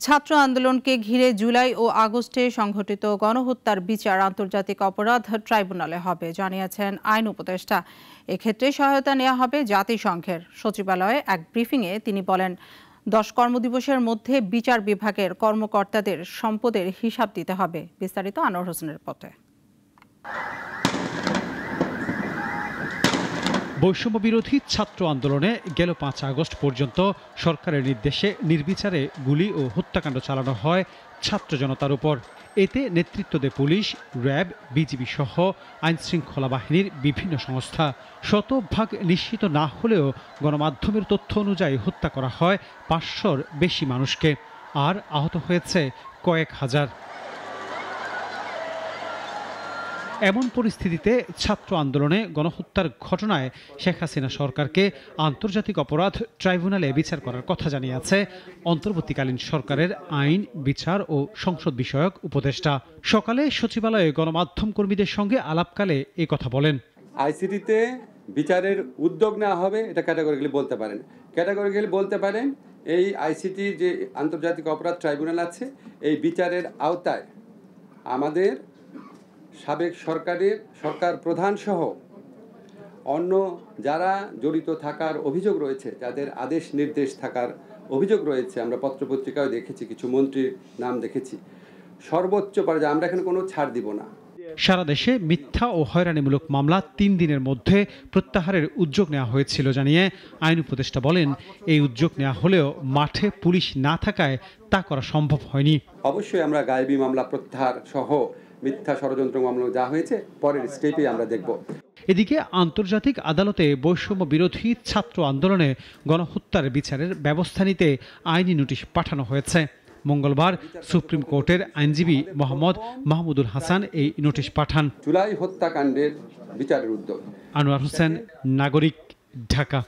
ছাত্র আন্দোলনকে ঘিরে জুলাই ও আগস্টে সংঘটিত গণহত্যার বিচার আন্তর্জাতিক অপরাধ ট্রাইব্যুনালে হবে জানিয়েছেন আইন উপদেষ্টা। এক্ষেত্রে সহায়তা নেওয়া হবে জাতিসংঘের। সচিবালয়ে এক ব্রিফিংয়ে তিনি বলেন, 10 কর্মদিবসের মধ্যে বিচার বিভাগের কর্মকর্তাদের সম্পদের হিসাব দিতে হবে। বিস্তারিত আনোয়ার হোসেনের পথে। বৈষম্য বিরোধী ছাত্র আন্দোলনে গেল 5 আগস্ট পর্যন্ত সরকারের নির্দেশে নির্বিচারে গুলি ও হত্যাকাণ্ড চালানো হয় ছাত্র জনতার উপর। এতে নেতৃত্ব দেয় পুলিশ, র্যাব, বিজিবি সহ আইনশৃঙ্খলা বাহিনীর বিভিন্ন সংস্থা। শতভাগ নিশ্চিত না হলেও গণমাধ্যমের তথ্য অনুযায়ী হত্যা করা হয় 500-র বেশি মানুষকে, আর আহত হয়েছে কয়েক হাজার। এমন পরিস্থিতিতে ছাত্র আন্দোলনে গণহত্যার ঘটনায় শেখ হাসিনা সরকারকে আন্তর্জাতিক অপরাধ ট্রাইব্যুনালে বিচার করার কথা জানিয়েছে অন্তর্বর্তীকালীন সরকারের আইন, বিচার ও সংসদ বিষয়ক উপদেষ্টা। সকালে সচিবালয়ে গণমাধ্যম কর্মীদের সঙ্গে আলাপকালে এই কথা বলেন। আইসিটিতে বিচারের উদ্যোগ নেওয়া হবে, এটা ক্যাটাগরিক্যালি বলতে পারেন এই আইসিটি যে আন্তর্জাতিক অপরাধ ট্রাইব্যুনাল আছে, এই বিচারের আওতায় আমাদের সাবেক সরকার প্রধান সহ অন্য যারা জড়িত থাকার অভিযোগ রয়েছে, যাদের আদেশ নির্দেশ থাকার অভিযোগ রয়েছে, আমরা পত্রপত্রিকায় দেখেছি, কিছু মন্ত্রীর নাম দেখেছি, সর্বোচ্চ পর্যায়ে আমরা এখানে কোনো ছাড় দিব না। সারা দেশে মিথ্যা ও হয়রানিমূলক মামলা 3 দিনের মধ্যে প্রত্যাহারের উদ্যোগ নেওয়া হয়েছিল জানিয়ে আইন উপদেষ্টা বলেন, এই উদ্যোগ নেওয়া হলেও মাঠে পুলিশ না থাকায় তা করা সম্ভব হয়নি। অবশ্যই আমরা গায়েবী মামলা প্রত্যাহার সহ মিথ্যা ষড়যন্ত্র মামলা যা হয়েছে পরের স্টেপে আমরা দেখব। এদিকে আন্তর্জাতিক আদালতে বৈষম্য বিরোধী ছাত্র আন্দোলনে গণহত্যার বিচারের ব্যবস্থা নিতে আইনি নোটিশ পাঠানো হয়েছে। মঙ্গলবার সুপ্রিম কোর্টের আইনজীবী মোহাম্মদ মাহমুদুল হাসান এই নোটিশ পাঠান। জুলাই হত্যাকাণ্ডের বিচারের উদ্যোগ। আনোয়ার হোসেন, নাগরিক, ঢাকা।